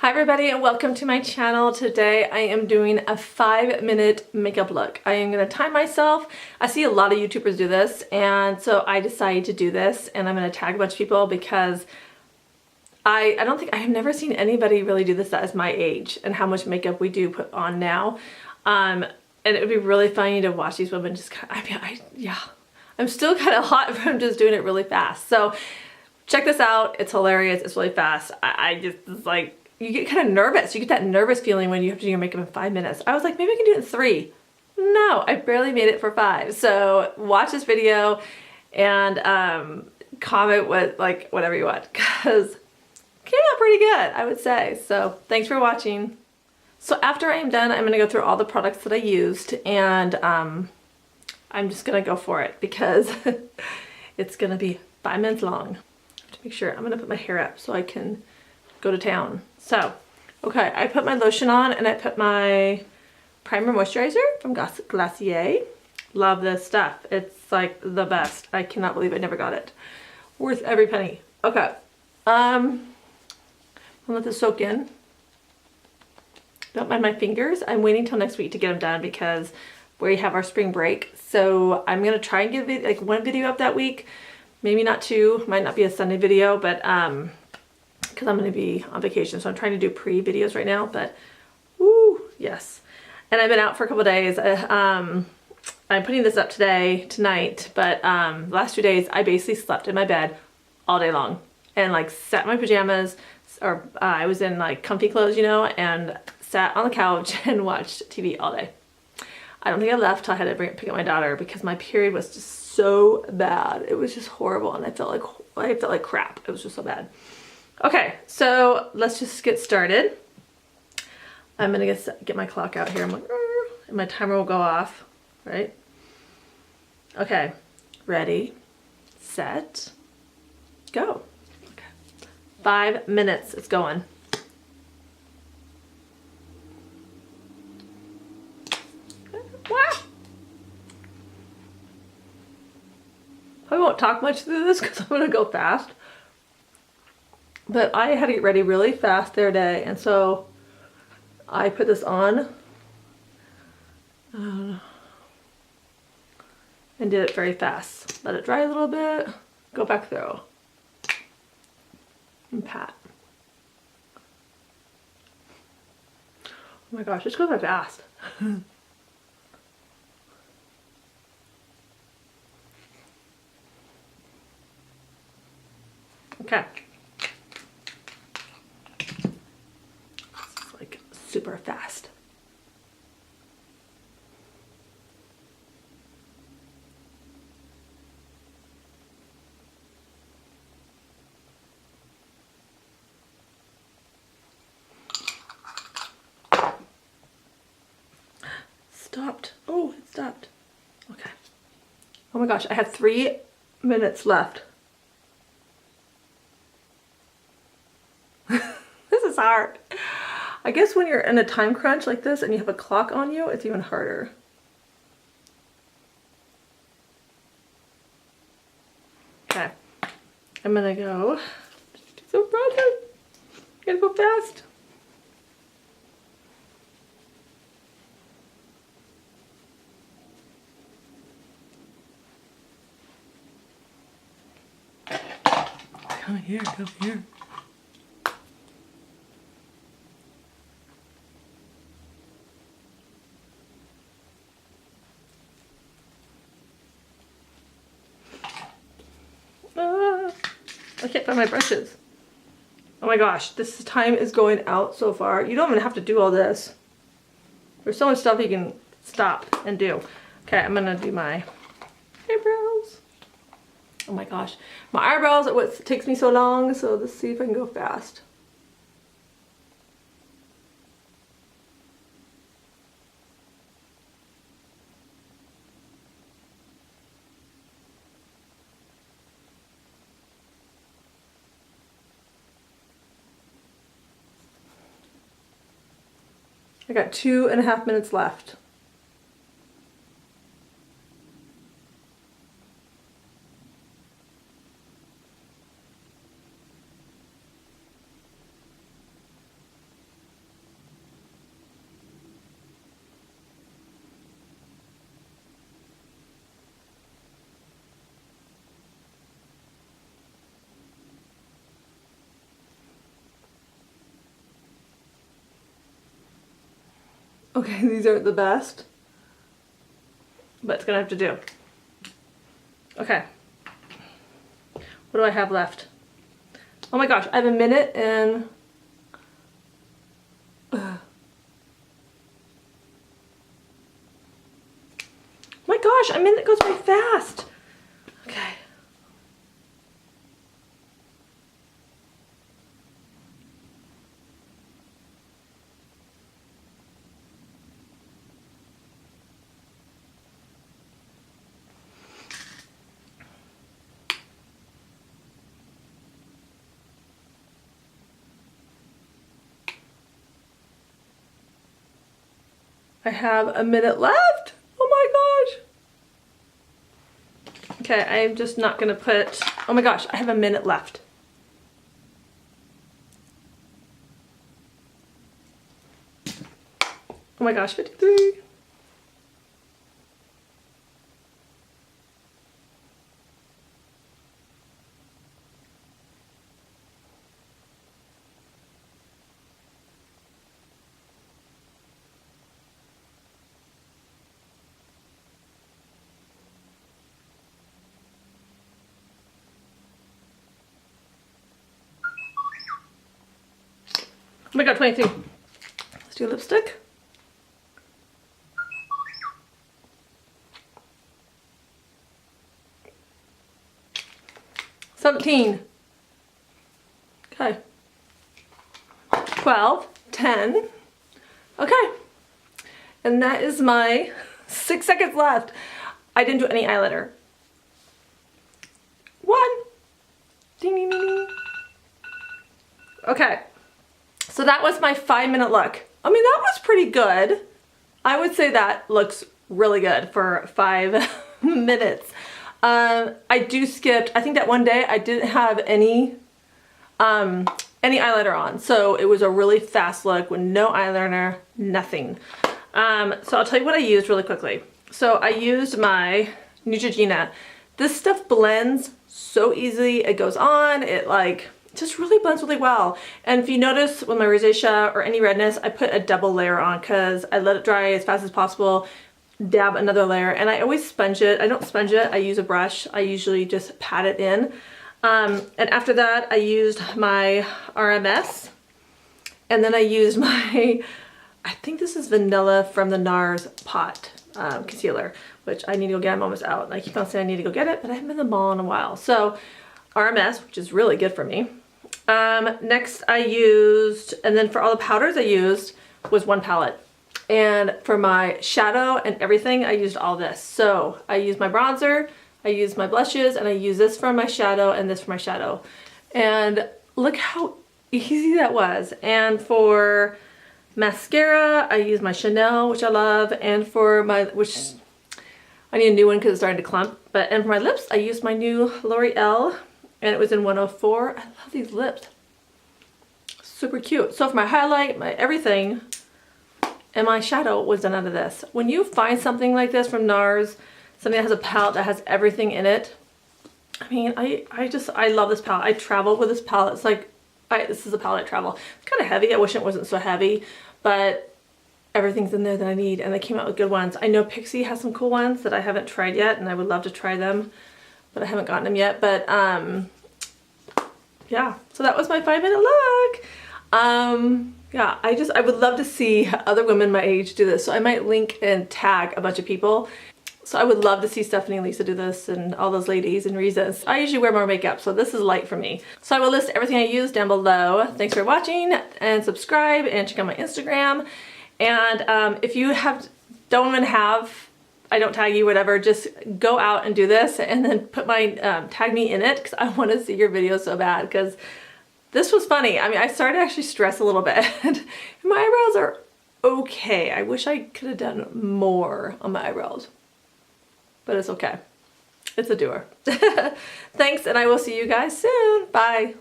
Hi everybody and welcome to my channel. Today I am doing a 5-minute makeup look. I am going to time myself. I see a lot of YouTubers do this and so I decided to do this and I'm going to tag a bunch of people because I have never seen anybody really do this that is my age and how much makeup we do put on now. And it would be really funny to watch these women just I'm still kind of hot from just doing it really fast. So check this out. It's hilarious. It's really fast. It's like, you get kind of nervous. You get that nervous feeling when you have to do your makeup in 5 minutes. I was like, maybe I can do it in 3. No, I barely made it for 5. So watch this video and comment whatever you want because it came out pretty good, I would say. So thanks for watching. So after I am done, I'm going to go through all the products that I used and I'm just going to go for it because it's going to be 5 minutes long. To make sure, I'm going to put my hair up so I can go to town. So, okay, I put my lotion on and I put my primer moisturizer from Glossier. Love this stuff. It's like the best. I cannot believe I never got it. Worth every penny. Okay. I'll let this soak in. Don't mind my fingers. I'm waiting till next week to get them done because we have our spring break. So I'm going to try and get like 1 video up that week. Maybe not 2. Might not be a Sunday video, but because I'm going to be on vacation, so I'm trying to do pre-videos right now, but woo, yes. And I've been out for a couple days. I'm putting this up tonight, but the last 2 days I basically slept in my bed all day long and like sat in my pajamas, or I was in like comfy clothes, you know, and sat on the couch and watched TV all day. I don't think I left till I had to pick up my daughter because my period was just so bad. It was just horrible and I felt like crap. It was just so bad. Okay, so let's just get started. I'm gonna get my clock out here. I'm like, and my timer will go off, right? Okay, ready, set, go. Okay. 5 minutes, it's going. I won't talk much through this because I'm gonna go fast. But I had to get ready really fast the other day, and so I put this on and did it very fast. Let it dry a little bit, go back through, and pat. Oh my gosh, this goes by fast. Okay. Super fast. Stopped. Oh, it stopped. Okay. Oh my gosh, I have 3 minutes left. This is hard. I guess when you're in a time crunch like this and you have a clock on you, it's even harder. Okay, I'm gonna go. So brother, gotta go fast. Come here, come here. I can't find my brushes. Oh my gosh, this time is going out so far. You don't even have to do all this. There's so much stuff you can stop and do. Okay, I'm gonna do my eyebrows. Oh my gosh, my eyebrows are what takes me so long, so let's see if I can go fast. I got 2.5 minutes left. Okay, these aren't the best, but it's gonna have to do. Okay. What do I have left? Oh my gosh, I have a minute and... my gosh, a minute goes by fast. Okay. I have a minute left. Oh my gosh. Okay, I'm just not gonna put, oh my gosh, I have a minute left. Oh my gosh, 53. Oh my god, 22. Let's do lipstick. $17. Okay. 12, 10. Okay. And that is my 6 seconds left. I didn't do any eyeliner. 1. Ding, ding, ding, ding. Okay. So that was my 5-minute look. I mean, that was pretty good. I would say that looks really good for 5 minutes. I do skipped, I think that one day I didn't have any eyeliner on. So it was a really fast look with no eyeliner, nothing. So I'll tell you what I used really quickly. So I used my Neutrogena. This stuff blends so easily. It goes on, it like just really blends really well. And if you notice with my rosacea or any redness, I put a double layer on because I let it dry as fast as possible, dab another layer, and I always sponge it. I don't sponge it, I use a brush. I usually just pat it in. And after that, I used my RMS, and then I used my, I think this is vanilla from the NARS Pot concealer, which I need to go get. I'm almost out. And I keep on saying I need to go get it, but I haven't been to the mall in a while. So RMS, which is really good for me. Next I used, and then for all the powders I used was one palette. And for my shadow and everything, I used all this. So I used my bronzer, I used my blushes, and I use this for my shadow and this for my shadow. And look how easy that was. And for mascara, I use my Chanel, which I love, and for my, which I need a new one because it's starting to clump. But and for my lips, I used my new L'Oreal, and it was in 104. I love these lips. Super cute. So for my highlight, my everything, and my shadow was done out of this. When you find something like this from NARS, something that has a palette that has everything in it, I mean, I love this palette. I travel with this palette. It's like, this is a palette I travel. It's kind of heavy. I wish it wasn't so heavy, but everything's in there that I need, and they came out with good ones. I know Pixie has some cool ones that I haven't tried yet, and I would love to try them, but I haven't gotten them yet. But yeah, so that was my 5-minute look. Yeah, I would love to see other women my age do this. So I might link and tag a bunch of people. So I would love to see Stephanie and Lisa do this, and all those ladies and Riza. I usually wear more makeup, so this is light for me. So I will list everything I use down below. Thanks for watching, and subscribe, and check out my Instagram. And if you don't even have, I don't tag you, whatever, just go out and do this, and then put my, tag me in it, because I want to see your video so bad, because this was funny. I mean, I started to actually stress a little bit. My eyebrows are okay. I wish I could have done more on my eyebrows, but it's okay. It's a doer. Thanks, and I will see you guys soon. Bye.